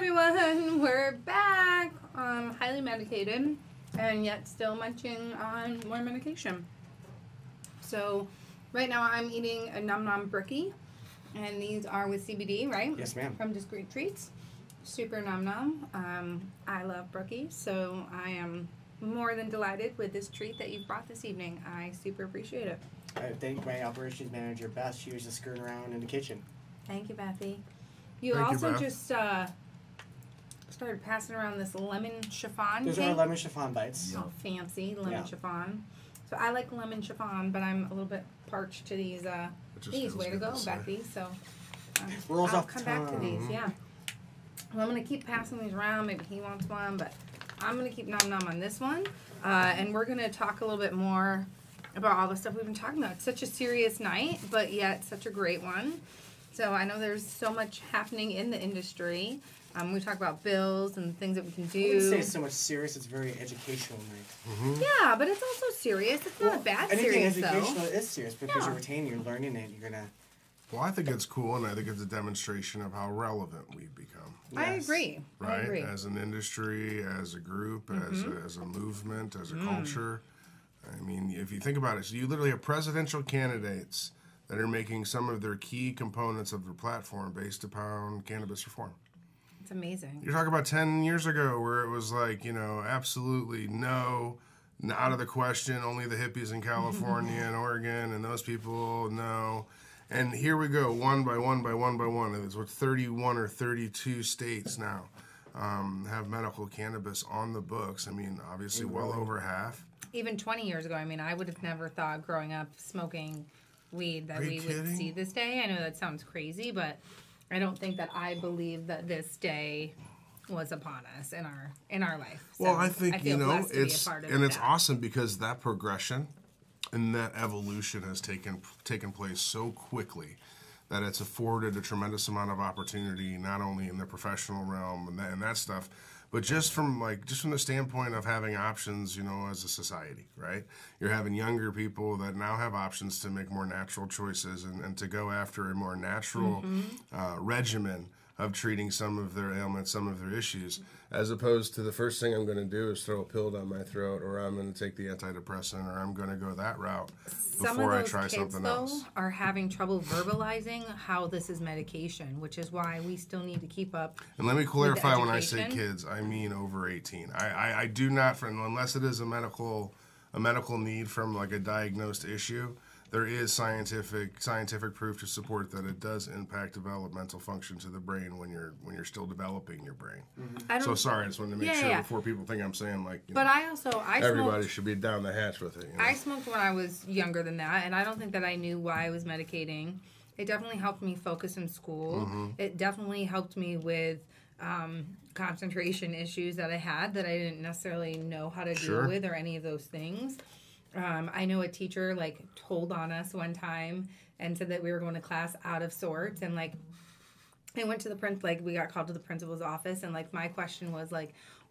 everyone, we're back. Highly medicated and yet still munching on more medication. So right now I'm eating a Num Nom Brookie, and these are with CBD, right? Yes, ma'am. From Discreet Treats. Super Num Nom. I love Brookies, so I am more than delighted with this treat that you've brought this evening. I super appreciate it. I thank my operations manager, Beth. She was just skirting around in the kitchen. Thank you, Bethy. You also just started passing around this lemon chiffon Those cake. are our lemon chiffon bites. Oh, fancy lemon chiffon. So I like lemon chiffon, but I'm a little bit parched to these. Way to go, Bethy. So I'll come back to these. Yeah. Well, I'm gonna keep passing these around. Maybe he wants one, but I'm gonna keep Nom Nom on this one, and we're gonna talk a little bit more about all the stuff we've been talking about. It's such a serious night, but yet such a great one. So I know there's so much happening in the industry. We talk about bills and things that we can do. I wouldn't say it's so much serious. It's very educational night. Mm-hmm. Yeah, but it's also serious. It's not a bad serious, though. Anything educational is serious because you're retaining, you're learning it, you're going to... Well, I think it's cool, and I think it's a demonstration of how relevant we've become. Yes. I agree. Right? I agree. As an industry, as a group, as a movement, as a culture. I mean, if you think about it, so you literally have presidential candidates that are making some of their key components of their platform based upon cannabis reform. It's amazing. You're talking about 10 years ago where it was like, absolutely no, out of the question, only the hippies in California and Oregon and those people, no. And here we go, one by one by one by one. It's what 31 or 32 states now have medical cannabis on the books. I mean, obviously well over half. Even 20 years ago, I would have never thought growing up smoking weed that we would see this day. I know that sounds crazy, but I don't think that I believe that this day was upon us in our life. So well, I think it's it's awesome because that progression and that evolution has taken place so quickly that it's afforded a tremendous amount of opportunity, not only in the professional realm and that stuff, but just from the standpoint of having options, as a society, right? You're having younger people that now have options to make more natural choices and to go after a more natural regimen of treating some of their ailments, some of their issues, as opposed to the first thing I'm going to do is throw a pill down my throat, or I'm going to take the antidepressant, or I'm going to go that route before I try something else. Some of those kids, though, are having trouble verbalizing how this is medication, which is why we still need to keep up. And let me clarify, when I say kids, I mean over 18. I do not, unless it is a medical need from a diagnosed issue. There is scientific proof to support that it does impact developmental function to the brain when you're still developing your brain. So sorry, I just wanted to make sure before people think I'm saying But everybody should be down the hatch with it. I smoked when I was younger than that, and I don't think that I knew why I was medicating. It definitely helped me focus in school. It definitely helped me with concentration issues that I had that I didn't necessarily know how to deal with, or any of those things. I know a teacher told on us one time and said that we were going to class out of sorts, and I went to the we got called to the principal's office, and my question was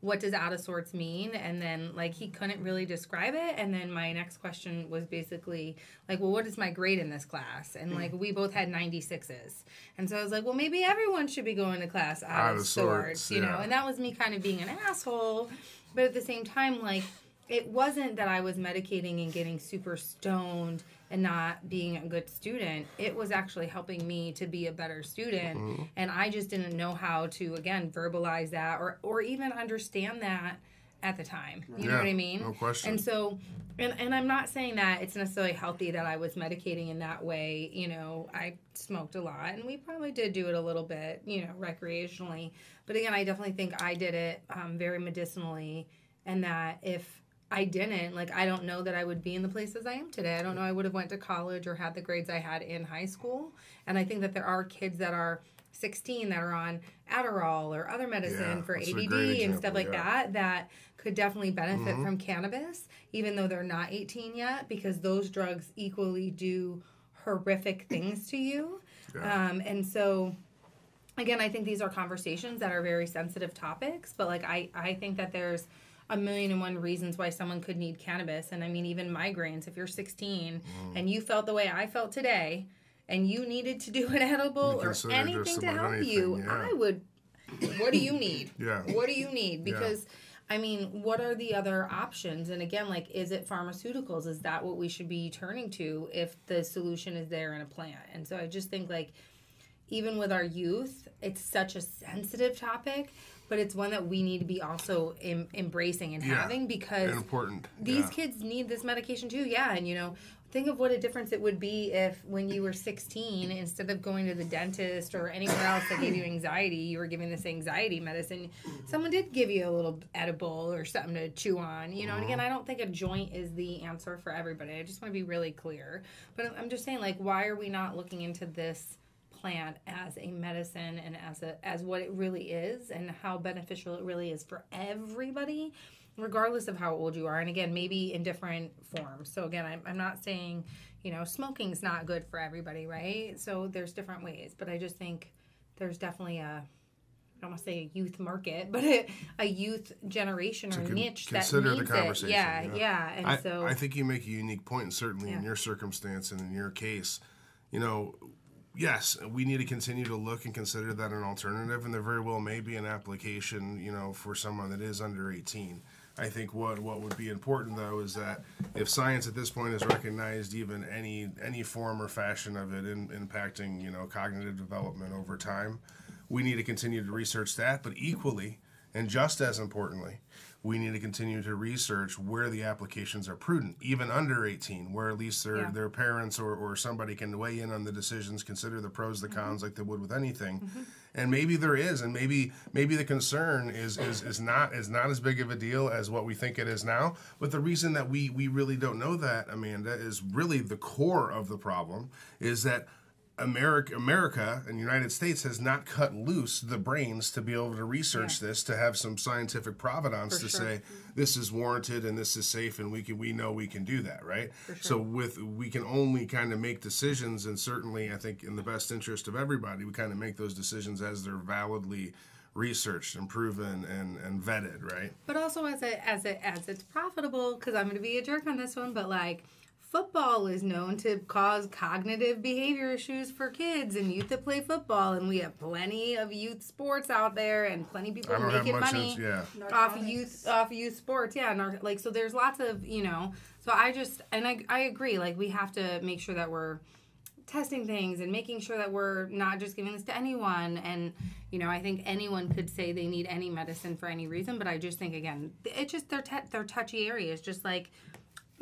what does out of sorts mean? And then he couldn't really describe it, and then my next question was basically well, what is my grade in this class? And we both had 96s, and so I was well, maybe everyone should be going to class out of sorts, you know. And that was me kind of being an asshole, but at the same time it wasn't that I was medicating and getting super stoned and not being a good student. It was actually helping me to be a better student. And I just didn't know how to, again, verbalize that or even understand that at the time. You know what I mean? No question. And so, and I'm not saying that it's necessarily healthy that I was medicating in that way. I smoked a lot, and we probably did do it a little bit, recreationally. But again, I definitely think I did it very medicinally, and that if I didn't, I don't know that I would be in the places I am today. I don't know I would have went to college or had the grades I had in high school. And I think that there are kids that are 16 that are on Adderall or other medicine for ADD and stuff like that could definitely benefit from cannabis, even though they're not 18 yet, because those drugs equally do horrific things to you. And so, again, I think these are conversations that are very sensitive topics, but I think that there's 1,000,001 reasons why someone could need cannabis. And even migraines, if you're 16 and you felt the way I felt today and you needed to do an edible or anything to help you, I would What do you need? Yeah. What do you need? Because, I mean, what are the other options? And again, like, is it pharmaceuticals? Is that what we should be turning to if the solution is there in a plant? And so I just think, like, even with our youth, it's such a sensitive topic, but it's one that we need to be also embracing and having, because important. These kids need this medication too. Yeah. And, you know, think of what a difference it would be if when you were 16, instead of going to the dentist or anywhere else that gave you anxiety, you were giving this anxiety medicine. Someone did give you a little edible or something to chew on, you know. And again, I don't think a joint is the answer for everybody. I just want to be really clear. But I'm just saying, like, why are we not looking into this plant as a medicine and as what it really is and how beneficial it really is for everybody, regardless of how old you are? And again, maybe in different forms. So again, I'm not saying, you know, smoking's not good for everybody, right? So there's different ways, but I just think there's definitely I don't want to say a youth market, but a youth generation or niche that needs the conversation. Yeah. And I think you make a unique point, and certainly in your circumstance and in your case, you know, yes, we need to continue to look and consider that an alternative, and there very well may be an application, you know, for someone that is under 18. I think what would be important, though, is that if science at this point has recognized even any form or fashion of it impacting, you know, cognitive development over time, we need to continue to research that. But equally, and just as importantly, we need to continue to research where the applications are prudent, even under 18, where at least their parents or somebody can weigh in on the decisions, consider the pros, the cons, like they would with anything. And maybe there is, and maybe the concern is not as big of a deal as what we think it is now. But the reason that we really don't know that, Amanda, is really the core of the problem, is that America and the United States has not cut loose the brains to be able to research this, to have some scientific provenance to say this is warranted and this is safe, and we know we can do that, right? So we can only kind of make decisions, and certainly I think in the best interest of everybody, we kind of make those decisions as they're validly researched and proven and vetted, right? But also as it's profitable, because I'm going to be a jerk on this one, but like, football is known to cause cognitive behavior issues for kids and youth that play football, and we have plenty of youth sports out there and plenty of people making money off youth sports. So there's lots of, you know, so I agree, like, we have to make sure that we're testing things and making sure that we're not just giving this to anyone. And, you know, I think anyone could say they need any medicine for any reason, but I just think, again, it's just they're touchy areas, just like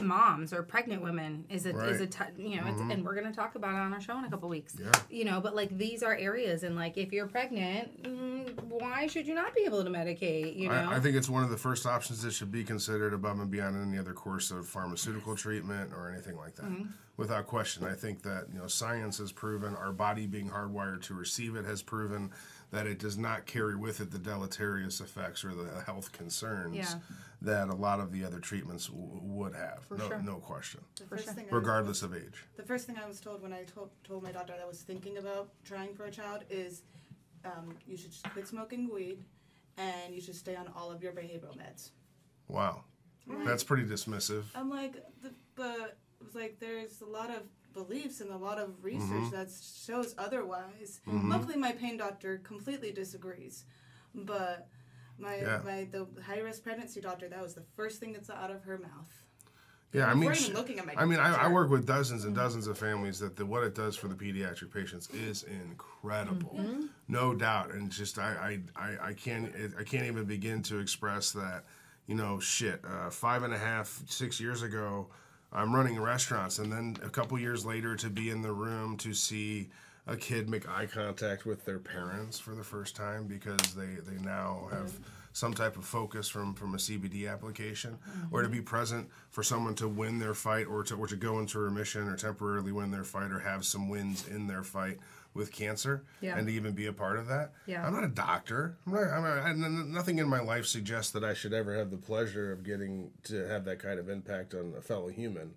moms or pregnant women is you know, it's, and we're going to talk about it on our show in a couple weeks, you know, but like, these are areas, and like, if you're pregnant, why should you not be able to medicate, you know? I think it's one of the first options that should be considered above and beyond any other course of pharmaceutical treatment or anything like that. Without question. I think that, you know, science has proven, our body being hardwired to receive it has proven that it does not carry with it the deleterious effects or the health concerns that a lot of the other treatments would have. No question. Regardless of age. The first thing I was told when I told my doctor that I was thinking about trying for a child is you should just quit smoking weed and you should stay on all of your behavioral meds. Wow. That's pretty dismissive. I'm like, but it was like, there's a lot of beliefs and a lot of research that shows otherwise. Luckily, my pain doctor completely disagrees, but the high risk pregnancy doctor, that was the first thing that's out of her mouth. Yeah, looking at my I work with dozens and dozens of families that what it does for the pediatric patients is incredible, no doubt. And just I can't even begin to express that. You know, 5.5, 6 years ago, I'm running restaurants, and then a couple years later to be in the room to see a kid make eye contact with their parents for the first time because they now have some type of focus from a CBD application, or to be present for someone to win their fight or to go into remission or temporarily win their fight or have some wins in their fight with cancer, and to even be a part of that. I'm not a doctor. Nothing in my life suggests that I should ever have the pleasure of getting to have that kind of impact on a fellow human.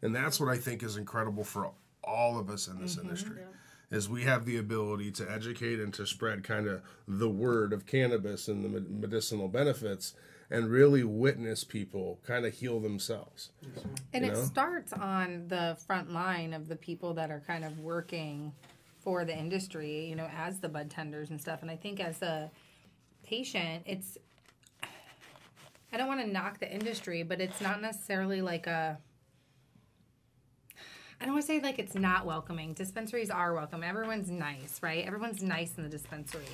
And that's what I think is incredible for all of us in this industry, is we have the ability to educate and to spread kind of the word of cannabis and the medicinal benefits and really witness people kind of heal themselves. And it starts on the front line of the people that are kind of working for the industry, you know, as the bud tenders and stuff. And I think as a patient, I don't want to knock the industry, but it's not necessarily like I don't want to say like it's not welcoming. Dispensaries are welcome. Everyone's nice, right? Everyone's nice in the dispensary.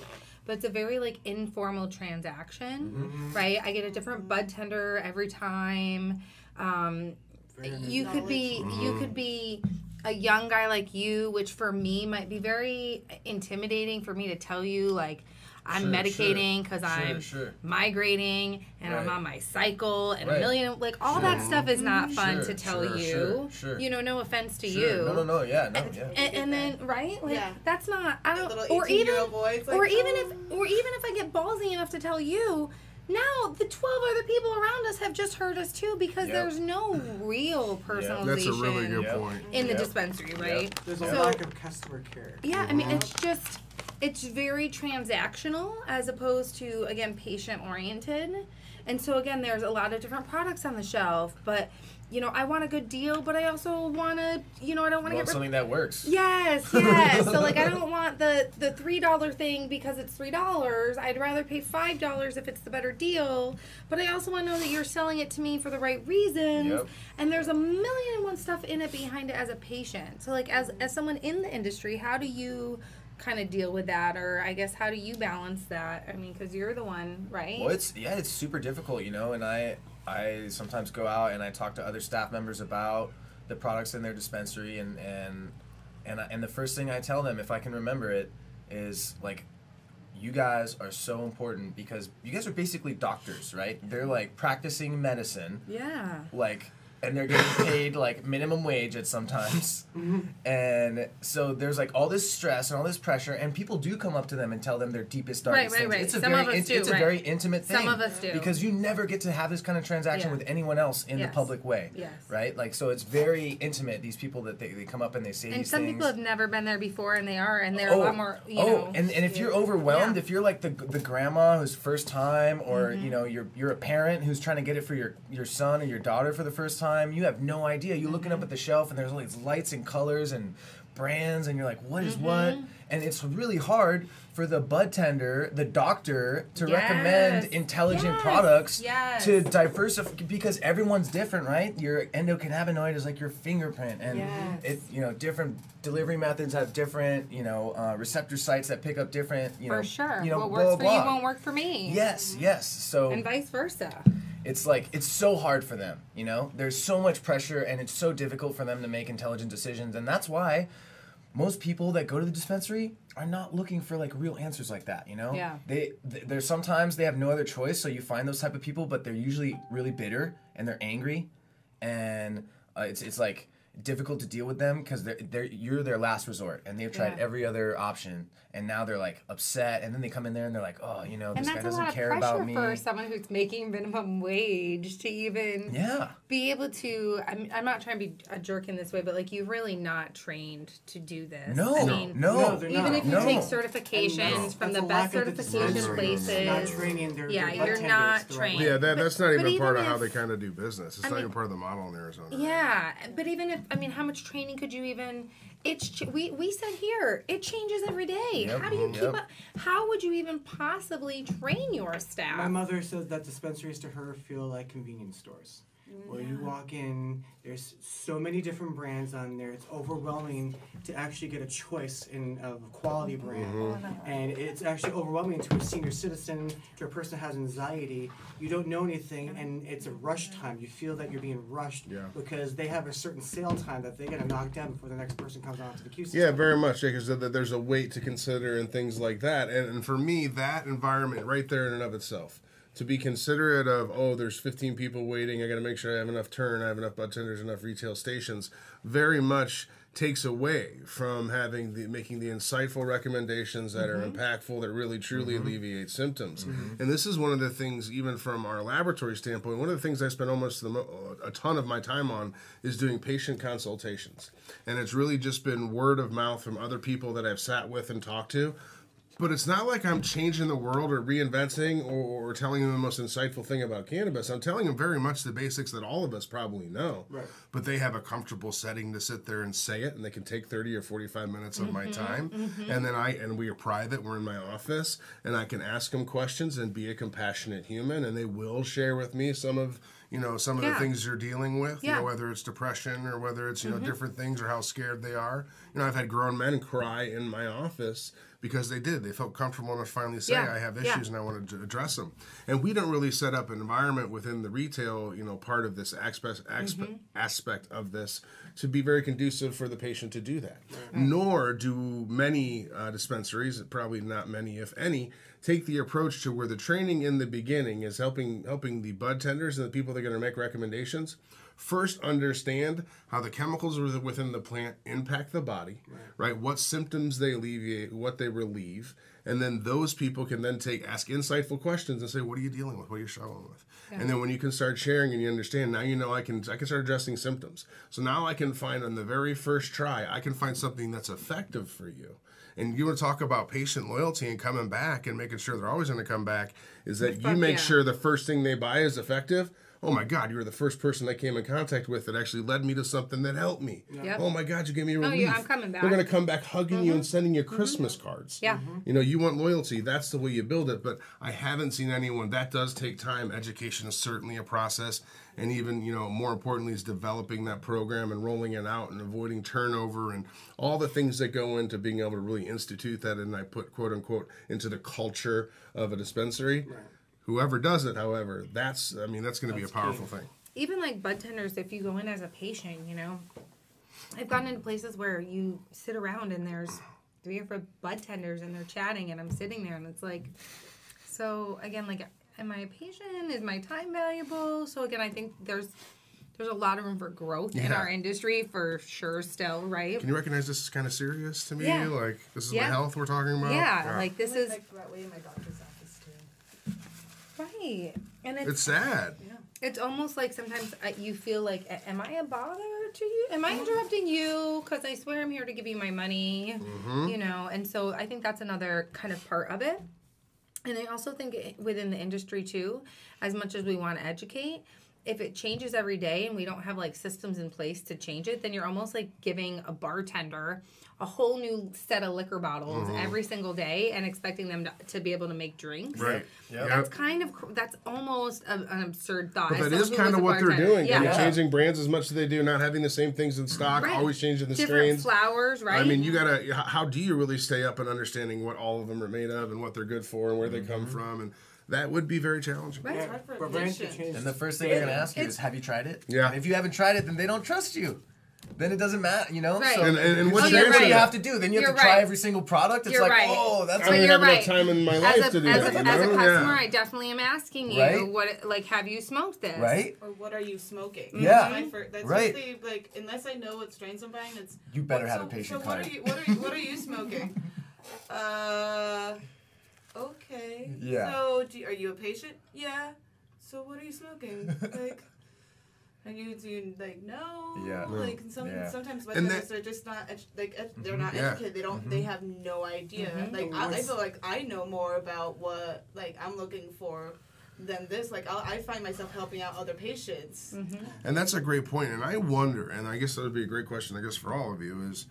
But it's a very like informal transaction, right? I get a different bud tender every time. You could be a young guy like you, which for me might be very intimidating for me to tell you, like, I'm medicating because I'm migrating and I'm on my cycle and a million, like, all that stuff is not fun to tell you. You know, no offense to you. And then, right? Like, that's not, I don't, or even if I get ballsy enough to tell you, now the 12 other people around us have just heard us too, because there's no real personalization. That's a really good point. In the dispensary, right? There's a lack of customer care. Yeah, I mean, it's very transactional as opposed to, again, patient-oriented. And so, again, there's a lot of different products on the shelf, but, you know, I want a good deal, but I also want to, you know, I don't want to get something that works. Yes. So, like, I don't want the $3 thing because it's $3. I'd rather pay $5 if it's the better deal, but I also want to know that you're selling it to me for the right reasons. Yep. And there's a million and one stuff in it behind it as a patient. So, like, as someone in the industry, how do you kind of deal with that, or I guess how do you balance that? I mean, because you're the one, right? Well, it's super difficult, you know, and I sometimes go out and I talk to other staff members about the products in their dispensary, and the first thing I tell them, if I can remember it, is like, you guys are so important because you guys are basically doctors, right? They're like practicing medicine. Yeah. Like, and they're getting paid like minimum wage at sometimes. And so there's like all this stress and all this pressure, and people do come up to them and tell them their deepest, darkest things. It's a very intimate thing. Some of us do. Because you never get to have this kind of transaction with anyone else in the public way. Yes. Right? Like, so it's very intimate, these people that they come up and they say these things. And some people have never been there before, and they're a lot more, you know. And if you're overwhelmed, if you're like the grandma who's first time, or you know, you're a parent who's trying to get it for your son or your daughter for the first time, you have no idea. You're looking up at the shelf and there's all these lights and colors and brands, and you're like, what is what? And it's really hard for the bud tender, the doctor, to recommend intelligent products to diversify, because everyone's different, right? Your endocannabinoid is like your fingerprint, and it, you know, different delivery methods have different, you know, receptor sites that pick up different, you know, for sure. You know, what works for you won't work for me. Yes. So, and vice versa. It's like, it's so hard for them, you know? There's so much pressure, and it's so difficult for them to make intelligent decisions, and that's why most people that go to the dispensary are not looking for like real answers like that, you know? Yeah. There's sometimes they have no other choice, so you find those type of people, but they're usually really bitter and they're angry, and it's like difficult to deal with them because you're their last resort, and they've tried every other option, and now they're like upset, and then they come in there and they're like, oh, you know, this guy doesn't care about me. And that's a lot of pressure for someone who's making minimum wage to even be able to. I'm not trying to be a jerk in this way, but like, you're really not trained to do this. No, I mean, no, even if you take certifications from the best certification places, not training you're not trained. Yeah, that's not even part of how they kind of do business. It's not even part of the model in Arizona. Yeah, but even if, I mean, how much training could you even? We said here, it changes every day. How do you keep up? How would you even possibly train your staff? My mother says that dispensaries to her feel like convenience stores. Where you walk in, there's so many different brands on there. It's overwhelming to actually get a choice of a quality brand. And it's actually overwhelming to a senior citizen, to a person that has anxiety. You don't know anything, and it's a rush time. You feel that you're being rushed because they have a certain sale time that they got to knock down before the next person comes onto the queue system. Yeah, very much, because there's a weight to consider and things like that. And for me, that environment right there in and of itself, to be considerate of, oh, there's 15 people waiting, I got to make sure I have enough turn, I have enough bud tenders, enough retail stations, very much takes away from making the insightful recommendations that are impactful, that really truly alleviate symptoms. And this is one of the things, even from our laboratory standpoint, one of the things I spend almost a ton of my time on is doing patient consultations. And it's really just been word of mouth from other people that I've sat with and talked to. But it's not like I'm changing the world or reinventing or telling them the most insightful thing about cannabis. I'm telling them very much the basics that all of us probably know. Right. But they have a comfortable setting to sit there and say it, and they can take 30 or 45 minutes of my time. And then we are private. We're in my office, and I can ask them questions and be a compassionate human, and they will share with me some of the things you're dealing with, whether it's depression or whether it's, different things or how scared they are. I've had grown men cry in my office because they felt comfortable enough to finally say, I have issues and I wanted to address them. And we don't really set up an environment within the retail, part of this aspect of this to be very conducive for the patient to do that. Nor do many dispensaries, probably not many, if any, take the approach to where the training in the beginning is helping the bud tenders and the people that are going to make recommendations first understand how the chemicals within the plant impact the body, right? What symptoms they alleviate, what they relieve, and then those people can then ask insightful questions and say, what are you dealing with? What are you struggling with? Yeah. And then when you can start sharing and you understand, now I can start addressing symptoms. So now I can find on the very first try, I can find something that's effective for you. And you want to talk about patient loyalty and coming back and making sure they're always going to come back, is that you make sure the first thing they buy is effective. Oh my God, you were the first person I came in contact with that actually led me to something that helped me. Yep. Oh my God, you gave me relief. I'm coming back. They're going to come back hugging you and sending you Christmas cards. Yeah. You want loyalty. That's the way you build it. But I haven't seen anyone. That does take time. Education is certainly a process. And even, more importantly, is developing that program and rolling it out and avoiding turnover and all the things that go into being able to really institute that. And I put, quote unquote, into the culture of a dispensary. Right. Whoever does it, however, that's going to be a powerful thing. Even like bud tenders, if you go in as a patient, I've gotten into places where you sit around and there's 3 or 4 bud tenders and they're chatting and I'm sitting there and it's like, so again, like, am I a patient? Is my time valuable? So again, I think there's a lot of room for growth in our industry for sure still, right? Can you recognize this is kind of serious to me? Yeah. Like, this is my health we're talking about? Yeah. Like this is... like that way in my doctor's office too. Right. And it's sad. Yeah. It's almost like sometimes you feel like, am I a bother to you? Am I interrupting you? Because I swear I'm here to give you my money, And so I think that's another kind of part of it. And I also think within the industry too, as much as we want to educate, if it changes every day and we don't have like systems in place to change it, then you're almost like giving a bartender a whole new set of liquor bottles every single day and expecting them to be able to make drinks. Right. Yep. That's almost an absurd thought. But that is kind of what they're doing. Yeah. They're changing brands as much as they do, not having the same things in stock, always changing the different strains. Flowers, right? I mean, how do you really stay up and understanding what all of them are made of and what they're good for and where they come from? And that would be very challenging. Right. Yeah. But brands can change. And the first thing they're going to ask you is, have you tried it? Yeah. And if you haven't tried it, then they don't trust you. Then it doesn't matter, Right. So and what's your answer? What you have to do? Then you have to try every single product. It's that's. I don't have enough time in my life to do that. As a customer, I definitely am asking you, have you smoked this? Right. Or what are you smoking? Yeah. That's right. Really, unless I know what strains I'm buying, it's. You better have a patient card. What are you smoking? Okay. Yeah. So, are you a patient? Yeah. So, what are you smoking? And you no. Yeah. Sometimes budtenders are just not they're not educated. They don't. They have no idea. I feel like I know more about what I'm looking for than this. I find myself helping out other patients. And that's a great point. And I wonder, and I guess that would be a great question, I guess, for all of you is,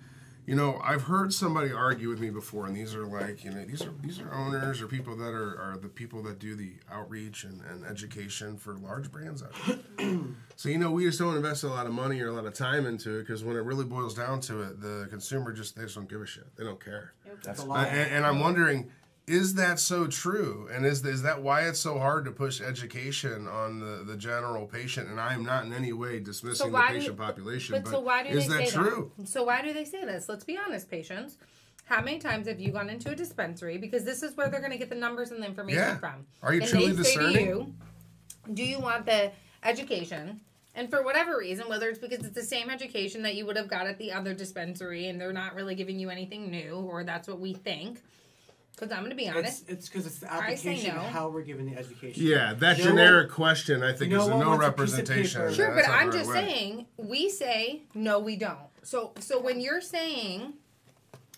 I've heard somebody argue with me before, and these are these are owners or people that are the people that do the outreach and education for large brands out there. So, we just don't invest a lot of money or a lot of time into it because when it really boils down to it, the consumer they just don't give a shit. They don't care. That's a lot. And I'm wondering, is that so true? And is that why it's so hard to push education on the general patient? And I am not in any way dismissing the patient population, but is that true? So why do they say this? Let's be honest, patients. How many times have you gone into a dispensary? Because this is where they're going to get the numbers and the information from. Are you truly discerning? Say to you, do you want the education? And for whatever reason, whether it's because it's the same education that you would have got at the other dispensary and they're not really giving you anything new, or that's what we think. Because I'm going to be honest. It's because it's the application of how we're giving the education. Yeah, that generic question, I think, is no representation. Sure, but I'm just saying, we say, no, we don't. So when you're saying,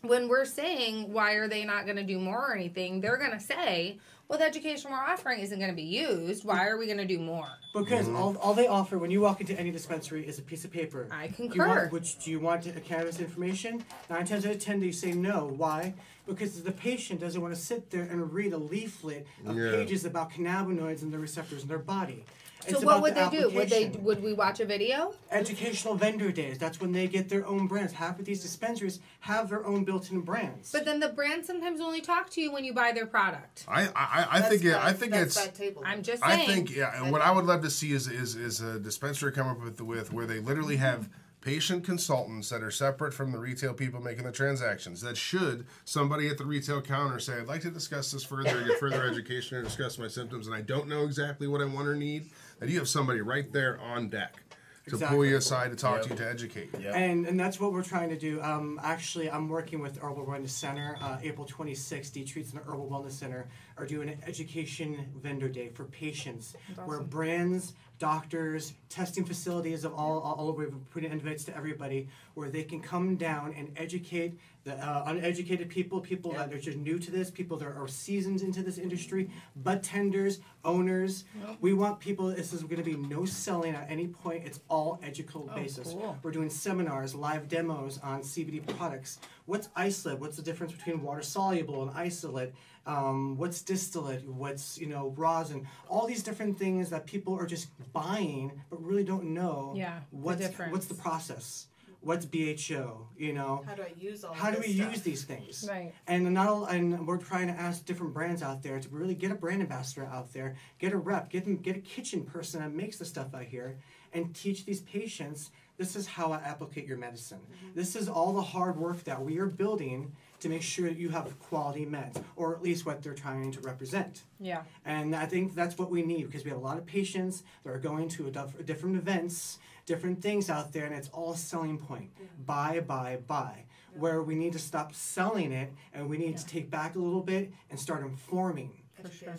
when we're saying, why are they not going to do more or anything, they're going to say, well, the education we're offering isn't going to be used. Why are we going to do more? Because all they offer when you walk into any dispensary is a piece of paper. I concur. Do you want cannabis information? 9 times out of 10 they say no. Why? Because the patient doesn't want to sit there and read a leaflet of pages about cannabinoids and the receptors in their body. So what would they do? Would we watch a video? Educational vendor days. That's when they get their own brands. Half of these dispensaries have their own built-in brands. But then the brands sometimes only talk to you when you buy their product. I think it's. I'm just saying. I think and what I would love to see is a dispensary come up with where they literally have patient consultants that are separate from the retail people making the transactions. That should somebody at the retail counter say, I'd like to discuss this further, get further education, or discuss my symptoms, and I don't know exactly what I want or need, that you have somebody right there on deck to pull you aside to talk to you, to educate you. Yep. And that's what we're trying to do. Actually, I'm working with Herbal Wellness Center. April 26th, D-Treats and the Herbal Wellness Center are doing an education vendor day for patients, where brands, doctors, testing facilities of all over, we're putting invites to everybody, where they can come down and educate the uneducated people that are just new to this, people that are seasoned into this industry, bud tenders, owners. We want people, this is going to be no selling at any point. It's all educational basis. Cool. We're doing seminars, live demos on CBD products. What's isolate? What's the difference between water soluble and isolate? What's distillate? What's rosin? All these different things that people are just buying but really don't know. What's the process? What's BHO? How do I use all? How do we stuff? use these things? Right. And we're trying to ask different brands out there to really get a brand ambassador out there, get a rep, get a kitchen person that makes the stuff out here, and teach these patients. This is how I applicate your medicine. This is all the hard work that we are building to make sure that you have quality meds, or at least what they're trying to represent. Yeah. And I think that's what we need, because we have a lot of patients that are going to different events, different things out there, and it's all a selling point. Buy. Where we need to stop selling it, and we need to take back a little bit and start informing.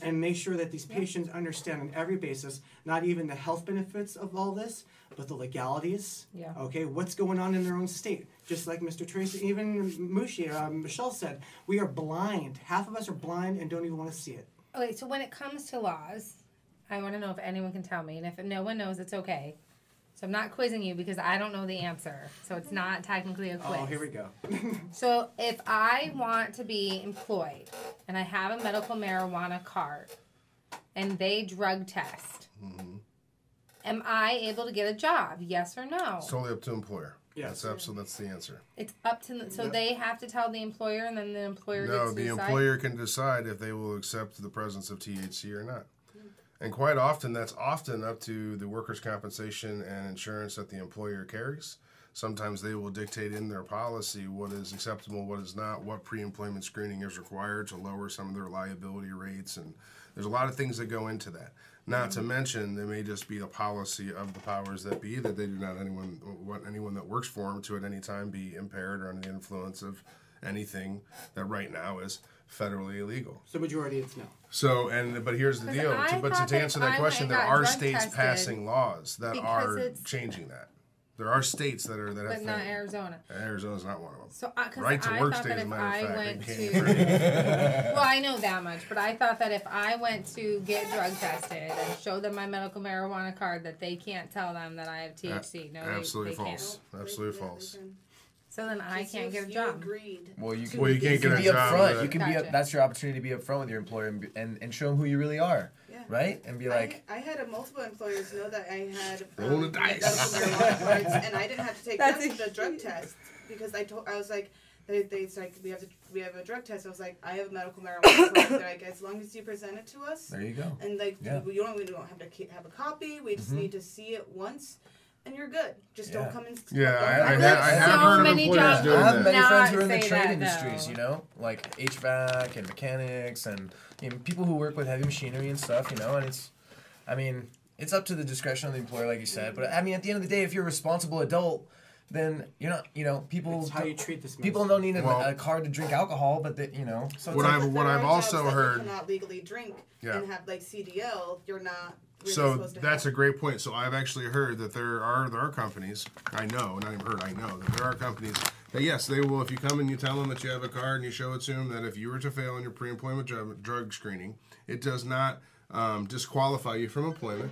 And make sure that these patients understand on every basis, not even the health benefits of all this, but the legalities. Okay, what's going on in their own state? Just like Mr. Tracy, even Michelle said, we are blind. Half of us are blind and don't even want to see it. Okay, so when it comes to laws, I want to know if anyone can tell me, and if no one knows, it's okay. So I'm not quizzing you because I don't know the answer. So it's not technically a quiz. Oh, here we go. So if I want to be employed and I have a medical marijuana card and they drug test, am I able to get a job? Yes or no? It's totally up to employer. Yes. That's the answer. It's up to so they have to tell the employer, and then the employer gets to decide? No, the employer can decide if they will accept the presence of THC or not. And quite often, that's often up to the workers' compensation and insurance that the employer carries. Sometimes they will dictate in their policy what is acceptable, what is not, what pre-employment screening is required to lower some of their liability rates. And there's a lot of things that go into that. Not to mention, there may just be a policy of the powers that be that they do not want anyone that works for them to at any time be impaired or under the influence of anything that right now is federally illegal. So majority it's no. So, but here's the deal. To answer that question, there are states passing laws that are changing that. There are states that have. But not Arizona. Arizona's not one of them. So, right to work state, as a matter of fact. Well, I know that much, but I thought that if I went to get drug tested and show them my medical marijuana card, that they can't tell them that I have THC. No, absolutely they false. Can't. Absolutely false. So then I can't get a job. Agreed. Well, you can can't get a be job. Upfront. You can be that's your opportunity to be upfront with your employer and show them who you really are. Yeah. Right? And be like... I had multiple employers know that I had roll the dice. Marijuana cards, and I didn't have to take the drug test because I was like, they like, we have a drug test. I was like, I have a medical marijuana card. They're like, as long as you present it to us. There you go. And like, we don't have to have a copy. We just need to see it once. And you're good. Just don't come in. I have heard of employers doing that. I have many friends who are in the trade industries, like HVAC and mechanics and people who work with heavy machinery and stuff, and it's up to the discretion of the employer, like you said. But at the end of the day, if you're a responsible adult, then you're not, people. It's how you treat this. People don't need a card to drink alcohol, but So what I've also heard. You cannot legally drink and have like CDL. You're not. So that's a great point. So I've actually heard that there are companies, I know that there are companies that yes, they will. If you come and you tell them that you have a card and you show it to them, that if you were to fail in your pre-employment drug screening, it does not disqualify you from employment.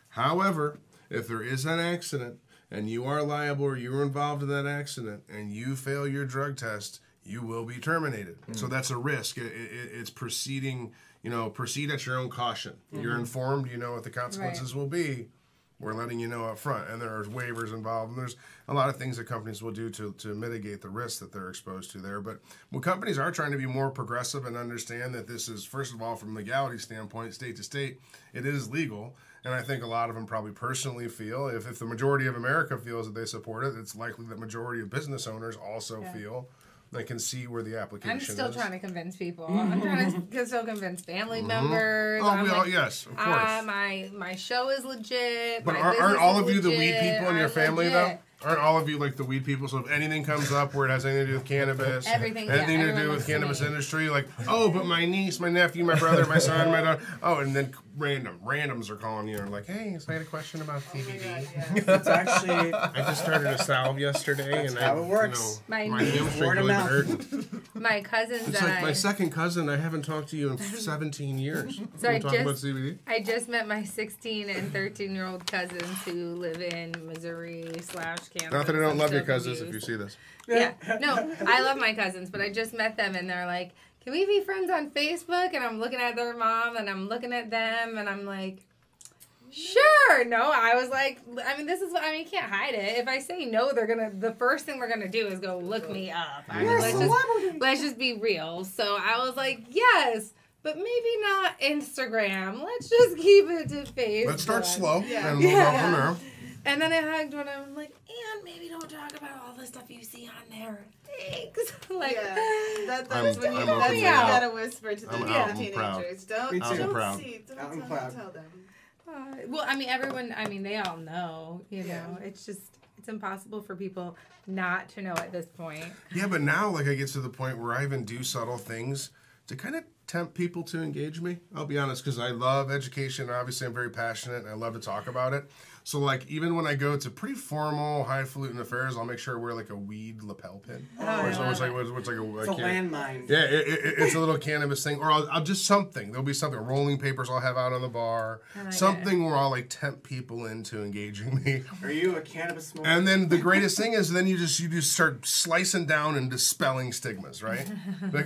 However, if there is an accident and you are liable or you were involved in that accident and you fail your drug test, you will be terminated. So that's a risk. It's proceeding, proceed at your own caution. You're informed, you know what the consequences will be. We're letting you know up front. And there are waivers involved. And there's a lot of things that companies will do to mitigate the risks that they're exposed to there. But when companies are trying to be more progressive and understand that this is, first of all, from a legality standpoint, state to state, it is legal. And I think a lot of them probably personally feel, if the majority of America feels that they support it, it's likely that majority of business owners also feel they can see where the application is. I'm still trying to convince people. I'm trying to still convince family members. Oh, yes, of course. My show is legit. But aren't all of you the weed people in your family, though? Aren't all of you like the weed people? So if anything comes up where it has anything to do with cannabis, anything to do with cannabis industry, like, oh, but my niece, my nephew, my brother, my son, my daughter, and then randoms are calling you and like, hey, so I had a question about CBD. It's actually, I just started a salve yesterday, and how it works. My hamstring really hurting. My cousins. It's like my second cousin. I haven't talked to you in 17 years. So I talk about CBD. I just met my 16 and 13-year-old cousins who live in Missouri / Kansas. Not that I don't love your cousins if you see this. Yeah. No, I love my cousins, but I just met them and they're like, can we be friends on Facebook? And I'm looking at their mom and I'm looking at them and I'm like, sure. No, I was like, you can't hide it. If I say no, the first thing we're going to do is go look me up. Let's just be real. So I was like, yes, but maybe not Instagram. Let's just keep it to Facebook. Let's start slow and we'll go from there. And then I hugged one and I'm like, and maybe don't talk about all the stuff you see on there. Thanks. That's when you gotta whisper to the teenagers. Don't tell them. Everyone, they all know, it's impossible for people not to know at this point. Yeah, but now, I get to the point where I even do subtle things to kind of tempt people to engage me. I'll be honest, because I love education. Obviously, I'm very passionate, and I love to talk about it. So, even when I go to pretty formal, highfalutin affairs, I'll make sure I wear, a weed lapel pin. It's a landmine. Yeah, it's a little cannabis thing. Or I'll just something. There'll be something. Rolling papers I'll have out on the bar. Something where I'll, tempt people into engaging me. Are you a cannabis smoker? And then the greatest thing is then you just start slicing down and dispelling stigmas, right?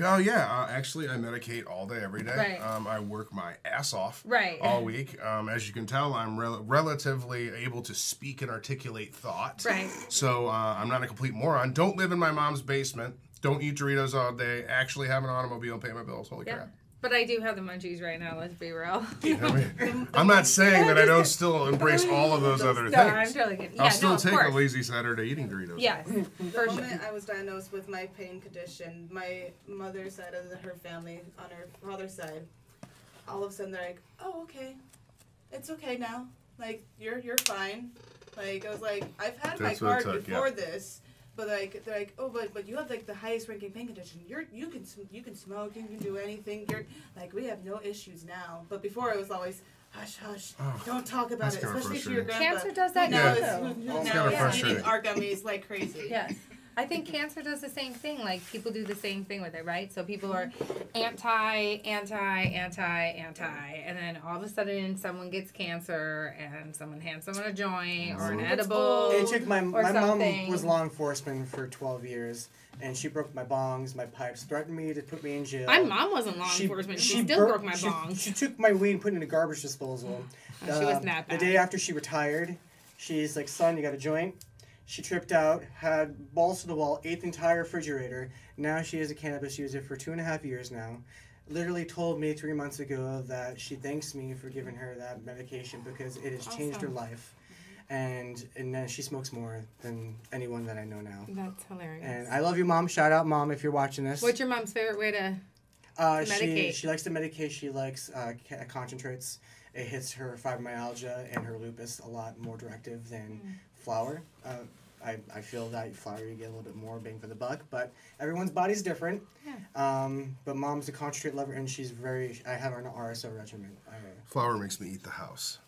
Oh, yeah, actually, I medicate all day, every day. Right. I work my ass off all week. As you can tell, I'm relatively able to speak and articulate thought. Right. So I'm not a complete moron. Don't live in my mom's basement. Don't eat Doritos all day. Actually have an automobile and pay my bills. Holy crap. But I do have the munchies right now, let's be real. I'm not saying that I don't still embrace all of those other things. No, I'm totally kidding. Yeah, I'll still take a lazy Saturday eating Doritos. Yes, the moment I was diagnosed with my pain condition, my mother's side of her family, on her father's side, all of a sudden they're like, oh, okay. It's okay now. You're fine. I was like, I've had my card before this, but they're like, oh, but you have the highest ranking pain condition. You can smoke, you can do anything. We have no issues now. But before it was always hush, don't talk about it, especially to your grandpa. Cancer does that now. Now it's eating our gummies like crazy. Yes. I think cancer does the same thing. People do the same thing with it, right? So people are anti, and then all of a sudden someone gets cancer and someone hands someone a joint or an edible. It took my mom was law enforcement for 12 years, and she broke my bongs, my pipes, threatened me to put me in jail. My mom wasn't law enforcement. She still broke my bongs. She took my weed and put it in a garbage disposal. She wasn't that bad. The day after she retired, she's like, son, you got a joint? She tripped out, had balls to the wall, ate the entire refrigerator. Now she is a cannabis user for 2.5 years now. Literally told me 3 months ago that she thanks me for giving her that medication because it has changed her life. And then she smokes more than anyone that I know now. That's hilarious. And I love you, Mom. Shout out, Mom, if you're watching this. What's your mom's favorite way to medicate? She likes to medicate. She likes concentrates. It hits her fibromyalgia and her lupus a lot more directive than flour. I feel that flour you get a little bit more bang for the buck, but everyone's body's different. Yeah. But Mom's a concentrate lover, and I have her on an RSO regimen. Flour makes me eat the house.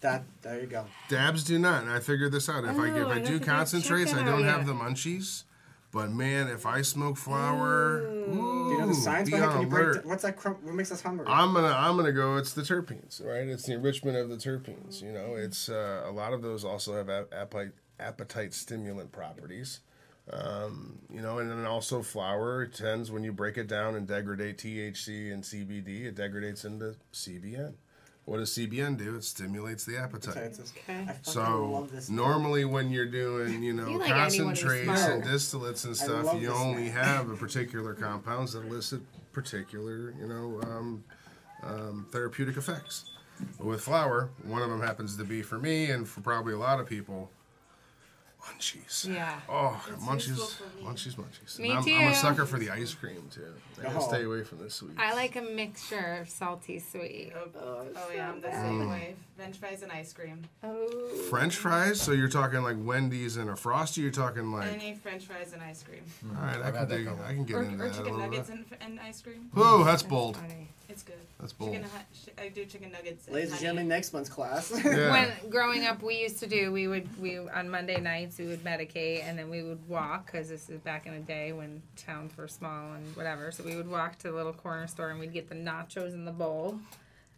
There you go. Dabs do not, and I figured this out. If I do concentrates, I don't have the munchies. But man, if I smoke flower, ooh, Do you know the science be behind it? on Can you break alert. what's that? What makes us hungry? I'm gonna go. It's the terpenes, right? It's the enrichment of the terpenes. You know, it's a lot of those also have appetite stimulant properties. You know, and then also flower tends, when you break it down and degrade THC and CBD, it degrades into CBN. What does CBN do? It stimulates the appetite. Okay. I fucking So love this. normally when you're doing, You like anyone who's concentrates smart. and distillates and I stuff, love you this only man. have a particular compounds that elicit particular, therapeutic effects. But with flower, one of them happens to be, for me and for probably a lot of people, munchies. Yeah. Oh, It's munchies, useful for me. munchies. Me And too. I'm a sucker for the ice cream too. I gotta Oh. stay away from the sweets. I like a mixture of salty sweet. Oh yeah, I'm the same way. French fries and ice cream. Oh. French fries. So you're talking like Wendy's and a Frosty. You're talking like. Any French fries and ice cream. All right, I I've can had that dig. combo. I can get Or, into or that a chicken little nuggets bit. and ice cream. Whoa, that's bold. Funny. It's good. That's bold. I do chicken nuggets. Ladies and honey. gentlemen, next month's class. Yeah. When growing up, we used to do, we on Monday nights, we would medicate and then we would walk, because this is back in the day when towns were small and whatever. So we would walk to the little corner store and we'd get the nachos in the bowl.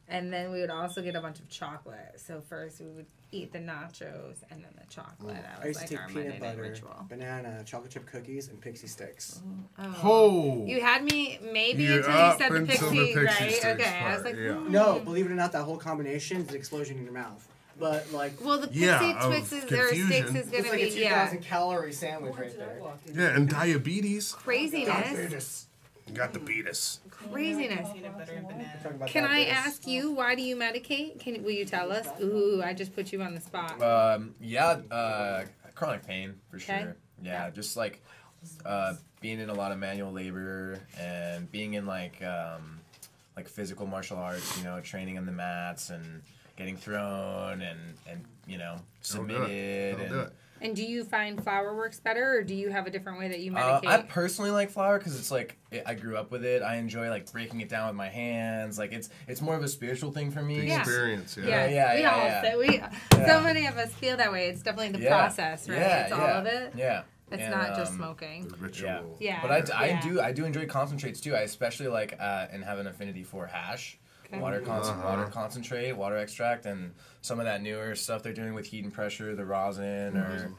And then we would also get a bunch of chocolate. So first we would eat the nachos and then the chocolate. That I was used to like take our peanut Monday night butter, ritual. banana, chocolate chip cookies, and pixie sticks. Oh. You had me maybe You're until you up said the until pixie, the pixie right? sticks Okay, I was part, like, yeah. No, believe it or not, that whole combination is an explosion in your mouth. But like, Well, the pixie Yeah, of Twixes or confusion. sticks is it's gonna like a be 2,000 calorie sandwich right there. Yeah, and diabetes. craziness. Got the beatus. Craziness. Peanut butter and banana. Talking about Can I diabetes. ask you, why do you medicate? Will you tell us? Ooh, I just put you on the spot. Chronic pain for Okay. sure. Yeah, just like being in a lot of manual labor and being in like physical martial arts, training on the mats and getting thrown and submitted. Don't do it. And do you find flower works better, or do you have a different way that you I medicate? personally like flower because it's like I grew up with it. I enjoy like breaking it down with my hands. Like it's more of a spiritual thing for me. The Yeah. experience, Yeah, we all say so many of us feel that way. It's definitely the process, right? Yeah, it's all of it. Yeah. It's And, not just smoking. The ritual. Yeah. But I Yeah. do enjoy concentrates too. I especially like and have an affinity for hash, Okay. water concentrate, water extract, and some of that newer stuff they're doing with heat and pressure, the rosin or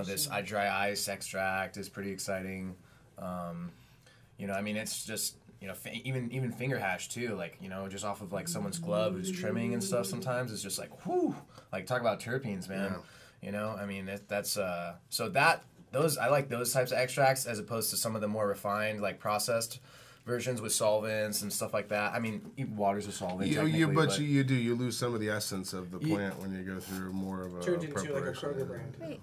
this dry ice extract is pretty exciting. I mean it's just even finger hash too, like just off of like someone's glove who's trimming and stuff. Sometimes it's just like whoo, like talk about terpenes, man. I mean that's so that. Those I like those types of extracts as opposed to some of the more refined, like processed versions with solvents and stuff like that. I mean, water's a solvent. You lose some of the essence of the plant when you go through more of a Turned into like a preparation. Kroger brand. Wait,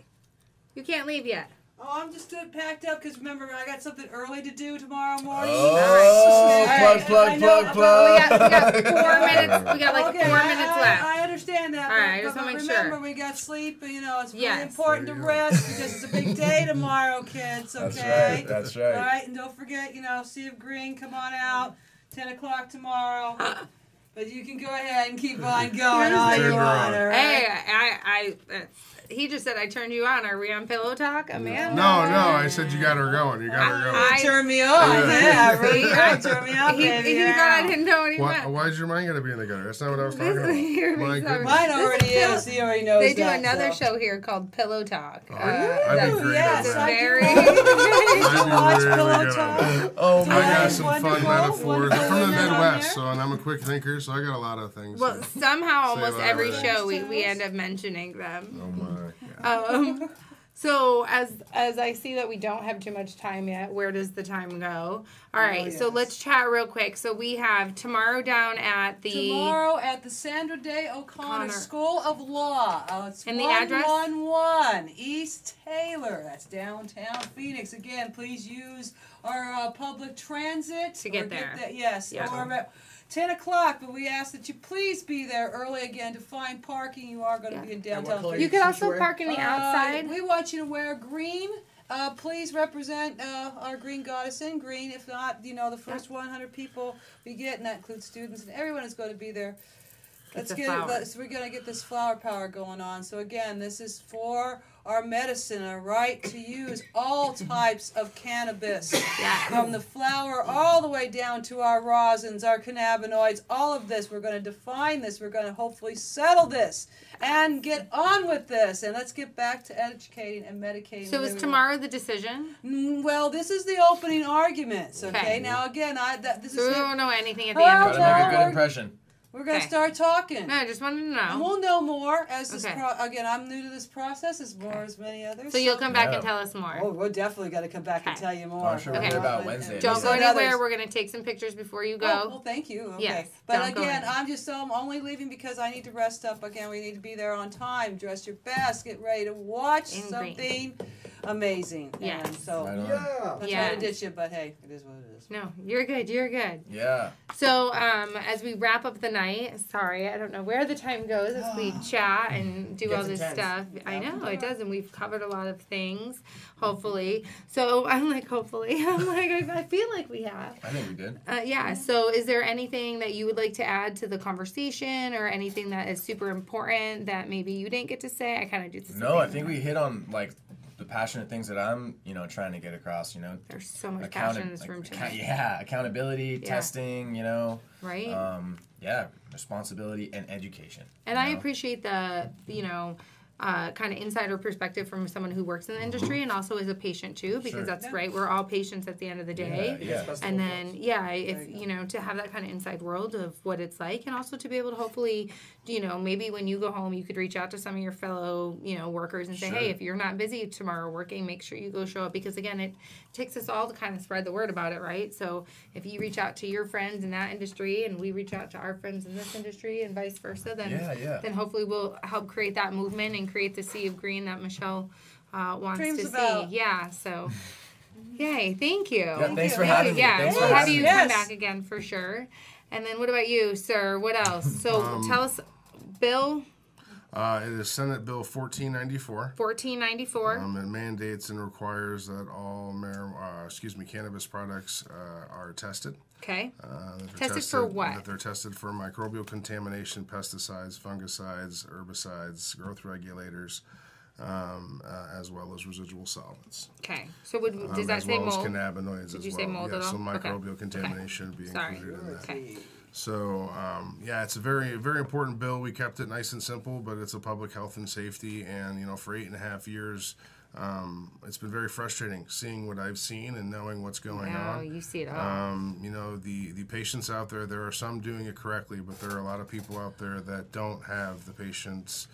you can't leave yet. Oh, I'm just packed up because remember I got something early to do tomorrow morning. Oh, plug. We got 4 minutes. We got like Okay, 4 minutes left. I understand that. All right, I but just wanna make remember, sure. we got sleep. It's really Yes. important to There you go. rest because it's a big day tomorrow, kids. Okay. That's All right. right, and don't forget, Sea of Green, come on out, 10 o'clock tomorrow. But you can go ahead and keep on going all you want. All right? Hey, he just said I turned you on. Are we on Pillow Talk, Amanda? No, I said you got her going. You got her going. Turn me on, yeah. See, Really turn me on, baby. He thought I didn't know what he meant. Why's your mind gonna be in the gutter? That's not what I was talking about. Here we My go. goodness. Mine already is. He already knows They do that, another so. show here called Pillow Talk. I'd be great yes, at I that. very. I'd be watch really Pillow good Talk. at that. Oh I my got Right, some fun wonderful, metaphors. I'm from the women on Midwest, there. and I'm a quick thinker, so I got a lot of things. Well, somehow almost about every that. show we end up mentioning them. Oh my. Yeah. So as I see that we don't have too much time yet, where does the time go? All right, so yes. let's chat real quick. So we have tomorrow down at the Tomorrow at the Sandra Day O'Connor Connor. School of Law. It's And the address? 111 East Taylor. That's downtown Phoenix. Again, please use our public transit To get there. Yes. Yeah. Or about 10 o'clock, but we ask that you please be there early again to find parking. You are going to be in And downtown what color You Phoenix. could also Sanctuary? park in the outside. We want you to wear green. Please represent our green goddess in green. If not, the first 100 people we get, and that includes students, and everyone is going to be there. Get the We're flowers. going to get this flower power going on. So again, this is for our medicine, our right to use all types of cannabis, from the flower all the way down to our rosins, our cannabinoids, all of this. We're going to define this. We're going to hopefully settle this and get on with this. And let's get back to educating and medicating. So is tomorrow the decision? Well, this is the opening arguments, okay? Now, again, this So is... we won't know anything at the end of Gotta tomorrow. make a good impression. We're going to start talking. No, I just wanted to know. And we'll know more as this. Okay. Again, I'm new to this process as more as many others. So you'll come back and tell us more. Oh, we're definitely going to come back and tell you more. I'm sure we'll hear about Wednesday. Don't go anywhere. We're going to take some pictures before you go. Oh, well, thank you. Okay. Yes, but don't go again, anywhere. I'm only leaving because I need to rest up. Again, we need to be there on time. Dress your best. Get ready to watch something amazing. Yes. And so, Right on. I'm trying to ditch you, but hey, it is what it is. No, you're good. You're good. Yeah. So, as we wrap up the night, sorry, I don't know where the time goes as we chat and do all this stuff. I know it does, and we've covered a lot of things. Hopefully, so I'm like, I feel like we have. I think we did. Yeah. So, is there anything that you would like to add to the conversation, or anything that is super important that maybe you didn't get to say? I kind of do the same No, I thing. think we hit on like the passionate things that I'm, trying to get across. There's so much passion in this room tonight. Accountability, testing. Right. Responsibility and education. And I appreciate the, kind of insider perspective from someone who works in the industry and also is a patient too, because that's right. We're all patients at the end of the day. Yeah. And then, if, to have that kind of inside world of what it's like, and also to be able to hopefully, maybe when you go home, you could reach out to some of your fellow, workers and say, hey, if you're not busy tomorrow working, make sure you go show up, because again, it takes us all to kind of spread the word about it, right? So if you reach out to your friends in that industry and we reach out to our friends in this industry and vice versa, then hopefully we'll help create that movement and create the sea of green that Michelle wants to see. Yeah, so yay, thank you. Yeah, thanks for having me. Yeah, Thanks we'll for have having you me. come back again for sure. And then what about you, sir? What else? So tell us, Bill. It is Senate Bill 1494. 1494. It mandates and requires that all cannabis products are tested. Okay. Tested for what? That they're tested for microbial contamination, pesticides, fungicides, herbicides, growth regulators, as well as residual solvents. Okay. So does that say mold? As well as cannabinoids as well. Did you say mold at all? So microbial contamination would be included in that. Okay. So, it's a very, very important bill. We kept it nice and simple, but it's a public health and safety. And, for 8.5 years, it's been very frustrating seeing what I've seen and knowing what's going on. Oh, you see it all. The patients out there are some doing it correctly, but there are a lot of people out there that don't have the patient's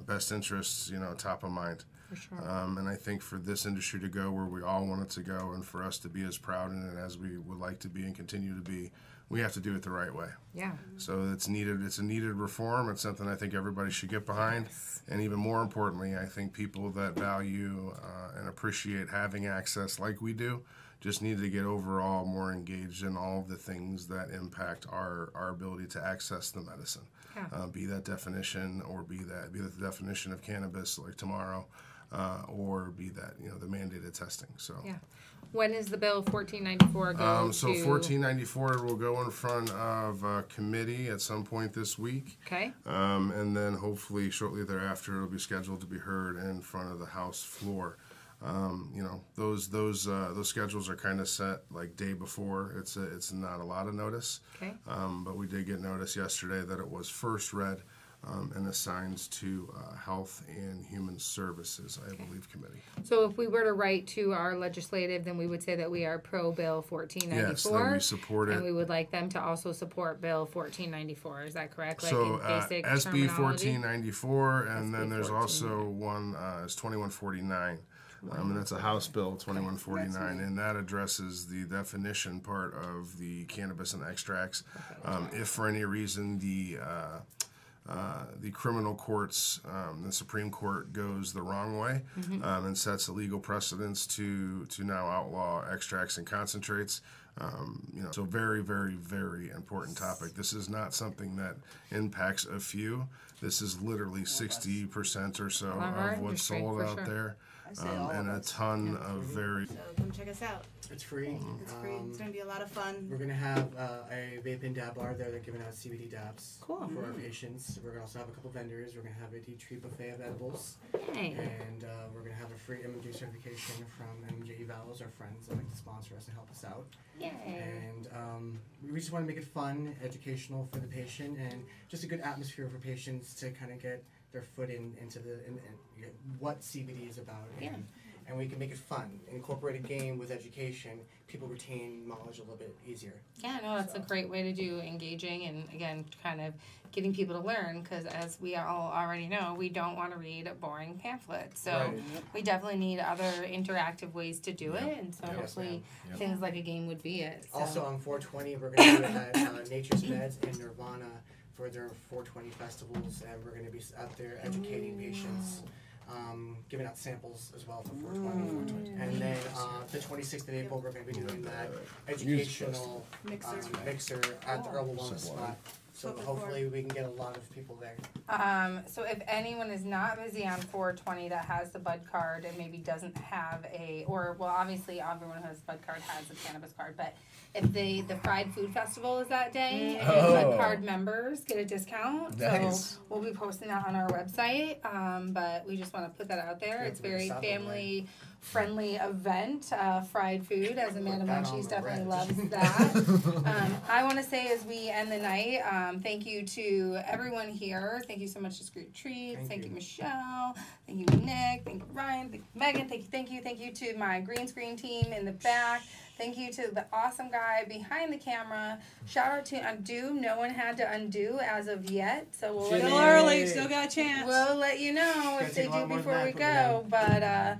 best interests, top of mind. For sure. And I think for this industry to go where we all want it to go, and for us to be as proud in it as we would like to be and continue to be, we have to do it the right way. Yeah. So it's needed. It's a needed reform. It's something I think everybody should get behind. Yes. And even more importantly, I think people that value and appreciate having access like we do just need to get overall more engaged in all of the things that impact our ability to access the medicine. Yeah. Be that definition, or be that the definition of cannabis like tomorrow, or be that the mandated testing. So. Yeah. When is the bill 1494 go So 1494 will go in front of committee at some point this week. Okay. And then hopefully shortly thereafter it'll be scheduled to be heard in front of the House floor. Those schedules are kind of set like day before. It's not a lot of notice. Okay. But we did get notice yesterday that it was first read and assigned to Health and Human Services, I believe, committee. So if we were to write to our legislative, then we would say that we are pro Bill 1494. Yes, that we support it. And we would like them to also support Bill 1494. Is that correct? So like in basic SB terminology? 1494, and SB then there's also one is 2149. And that's a House Bill 2149, and that addresses the definition part of the cannabis and extracts. If for any reason the criminal courts, the Supreme Court goes the wrong way and sets a legal precedence to now outlaw extracts and concentrates. So very, very, very important topic. This is not something that impacts a few. This is literally 60% or so of what's sold out there. I say all and of a us. ton of very. So come check us out. It's free. It's free. It's gonna be a lot of fun. We're gonna have a vape and dab bar there. They're giving out CBD dabs Cool. for our patients. We're gonna also have a couple vendors. We're gonna have a tea tree buffet of edibles, Yay. and we're gonna have a free MMJ certification from MMJ Evals, our friends that like to sponsor us and help us out. Yay. And we just want to make it fun, educational for the patient, and just a good atmosphere for patients to kind of get their foot into what CBD is about. Yeah. And we can make it fun, incorporate a game with education. People retain knowledge a little bit easier. Yeah, no, that's a great way to do engaging and, again, kind of getting people to learn because, as we all already know, we don't want to read a boring pamphlet. So Right. we definitely need other interactive ways to do it. And so Yes, hopefully ma'am. things like a game would be it. So. Also on 420, we're going to do it at Nature's Meds and Nirvana for their 420 festivals, and we're going to be out there educating patients. Giving out samples as well for 420. And then the 26th of April, we're going to be doing that educational mixer at the Herbal Wellness Spot. So hopefully we can get a lot of people there. So if anyone is not busy on 420 that has the Bud card and maybe doesn't have obviously everyone who has Bud card has a cannabis card, but if the Fried Food Festival is that day, and Bud card members get a discount. Nice. So we'll be posting that on our website, but we just want to put that out there. Yeah, It's very stop it, family friendly event, fried food, as Amanda That on Munchies the definitely red. loves that. I want to say as we end the night, thank you to everyone here. Thank you so much to Screwed Treats. Thank you, Michelle. Thank you, Nick. Thank you, Ryan. Thank you, Megan. Thank you to my green screen team in the back. Thank you to the awesome guy behind the camera. Shout out to Undo. No one had to undo as of yet, so we'll Still early, still got a chance. We'll let you know if they do before we go. But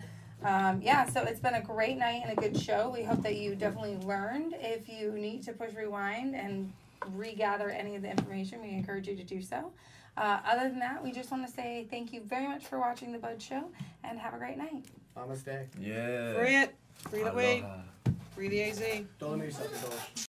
so it's been a great night and a good show. We hope that you definitely learned. If you need to push rewind and regather any of the information, we encourage you to do so. Other than that, we just want to say thank you very much for watching the Bud Show and have a great night. Namaste. Yeah. Free it. Free the weed. Aloha. Free the AZ. Don't limit yourself to